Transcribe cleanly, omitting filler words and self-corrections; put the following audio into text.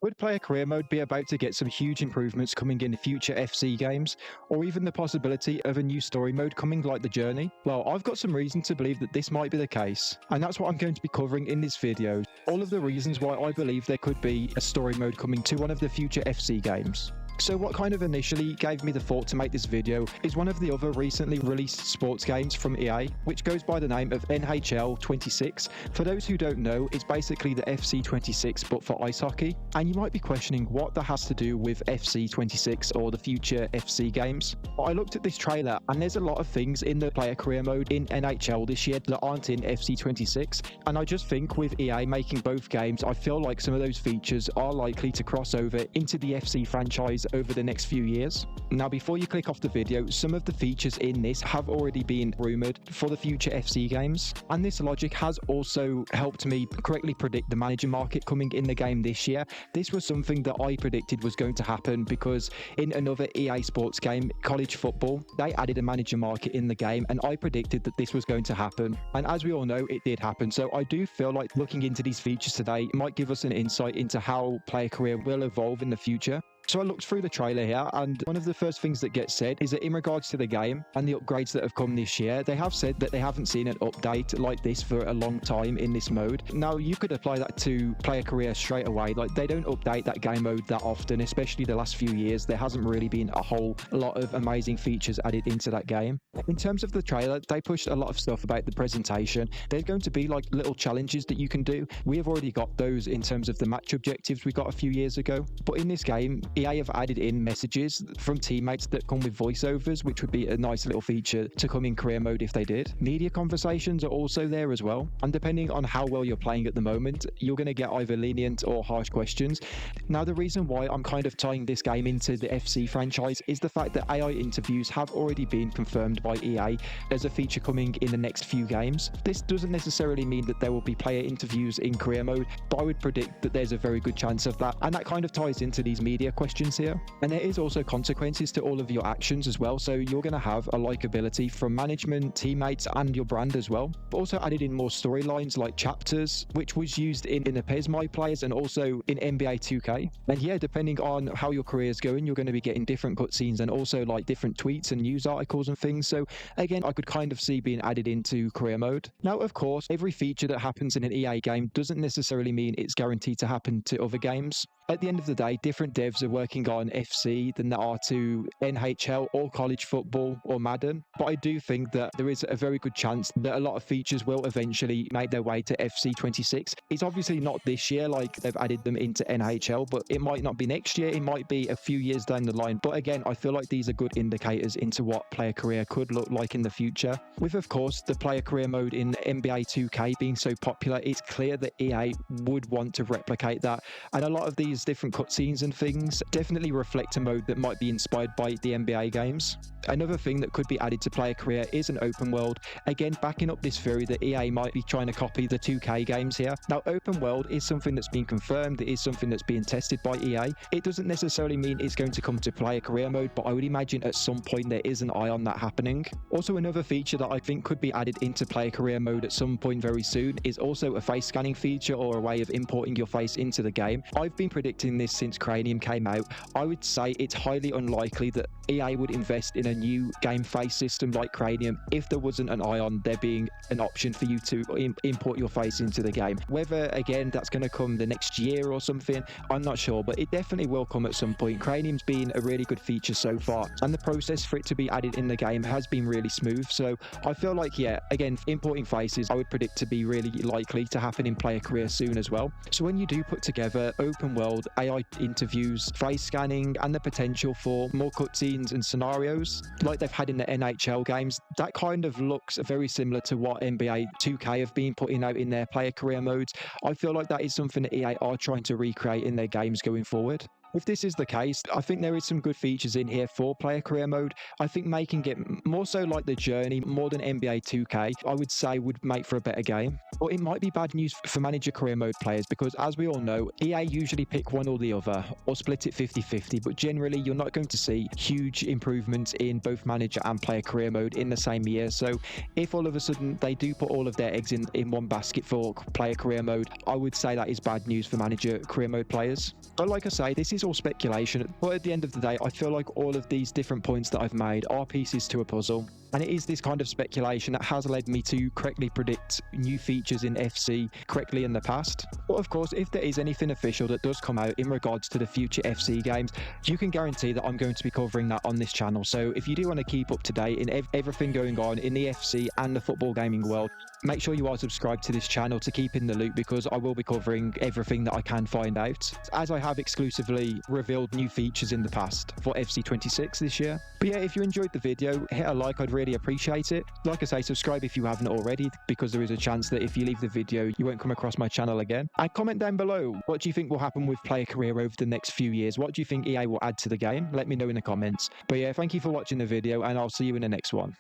Would player career mode be about to get some huge improvements coming in future FC games, or even the possibility of a new story mode coming like the Journey? Well, I've got some reason to believe that this might be the case, and that's what I'm going to be covering in this video. All of the reasons why I believe there could be a story mode coming to one of the future FC games. So what kind of initially gave me the thought to make this video is one of the other recently released sports games from EA, which goes by the name of NHL 26. For those who don't know, it's basically the FC26 but for ice hockey. And you might be questioning what that has to do with FC26 or the future FC games. I looked at this trailer and there's a lot of things in the player career mode in NHL this year that aren't in FC26. And I just think with EA making both games, I feel like some of those features are likely to cross over into the FC franchise over the next few years. Now, before you click off the video, some of the features in this have already been rumored for the future FC games, and this logic has also helped me correctly predict the manager market coming in the game this year. This was something that I predicted was going to happen because in another EA sports game, college football, they added a manager market in the game, and I predicted that this was going to happen, and as we all know, it did happen. So I do feel like looking into these features today might give us an insight into how player career will evolve in the future. So I looked through the trailer here, and one of the first things that gets said is that in regards to the game and the upgrades that have come this year, they have said that they haven't seen an update like this for a long time in this mode. Now, you could apply that to player career straight away. Like, they don't update that game mode that often, especially the last few years. There hasn't really been a whole lot of amazing features added into that game. In terms of the trailer, they pushed a lot of stuff about the presentation. There's going to be like little challenges that you can do. We have already got those in terms of the match objectives we got a few years ago. But in this game, EA have added in messages from teammates that come with voiceovers, which would be a nice little feature to come in career mode if they did. Media conversations are also there as well, and depending on how well you're playing at the moment, you're going to get either lenient or harsh questions. Now, the reason why I'm kind of tying this game into the FC franchise is the fact that AI interviews have already been confirmed by EA as a feature coming in the next few games. This doesn't necessarily mean that there will be player interviews in career mode, but I would predict that there's a very good chance of that, and that kind of ties into these media questions here. And there is also consequences to all of your actions as well, so you're going to have a likability from management, teammates, and your brand as well. But also added in more storylines like chapters, which was used in the PES My Players and also in NBA 2K. And yeah, depending on how your career is going, you're going to be getting different cutscenes and also like different tweets and news articles and things. So again, I could kind of see being added into career mode. Now, of course, every feature that happens in an EA game doesn't necessarily mean it's guaranteed to happen to other games. At the end of the day, different devs are working on FC than there are to NHL or college football or Madden. But I do think that there is a very good chance that a lot of features will eventually make their way to FC26. It's obviously not this year, like they've added them into NHL, but it might not be next year. It might be a few years down the line. But again, I feel like these are good indicators into what player career could look like in the future. With, of course, the player career mode in NBA 2K being so popular, it's clear that EA would want to replicate that. And a lot of these different cutscenes and things definitely reflect a mode that might be inspired by the NBA games. Another thing that could be added to player career is an open world, again backing up this theory that EA might be trying to copy the 2K games here. Now, open world is something that's been confirmed, it is something that's being tested by EA. It doesn't necessarily mean it's going to come to player career mode, but I would imagine at some point there is an eye on that happening. Also, another feature that I think could be added into player career mode at some point very soon is also a face scanning feature or a way of importing your face into the game. I've been predicting this since Cranium came out. I would say it's highly unlikely that EA would invest in a new game face system like Cranium if there wasn't an eye on there being an option for you to import your face into the game. Whether, again, that's going to come the next year or something, I'm not sure, but it definitely will come at some point. Cranium's been a really good feature so far, and the process for it to be added in the game has been really smooth. So I feel like, yeah, again, importing faces, I would predict to be really likely to happen in player career soon as well. So when you do put together open world, AI interviews, face scanning, and the potential for more cutscenes and scenarios like they've had in the NHL games, that kind of looks very similar to what NBA 2K have been putting out in their player career modes. I feel like that is something that EA are trying to recreate in their games going forward. If this is the case, I think there is some good features in here for player career mode. I think making it more so like the journey, more than NBA 2K, I would say would make for a better game. But it might be bad news for manager career mode players because, as we all know, EA usually pick one or the other or split it 50-50, but generally you're not going to see huge improvements in both manager and player career mode in the same year. So if all of a sudden they do put all of their eggs in one basket for player career mode, I would say that is bad news for manager career mode players. But like I say, this is all speculation, but at the end of the day, I feel like all of these different points that I've made are pieces to a puzzle. And it is this kind of speculation that has led me to correctly predict new features in FC correctly in the past. But of course, if there is anything official that does come out in regards to the future FC games, you can guarantee that I'm going to be covering that on this channel. So if you do want to keep up to date in everything going on in the FC and the football gaming world, make sure you are subscribed to this channel to keep in the loop, because I will be covering everything that I can find out, as I have exclusively revealed new features in the past for FC26 this year. But yeah, if you enjoyed the video, hit a like, I'd really appreciate it. Like I say, subscribe if you haven't already, because there is a chance that if you leave the video, you won't come across my channel again. And comment down below, what do you think will happen with player career over the next few years? What do you think EA will add to the game? Let me know in the comments. But yeah, thank you for watching the video, and I'll see you in the next one.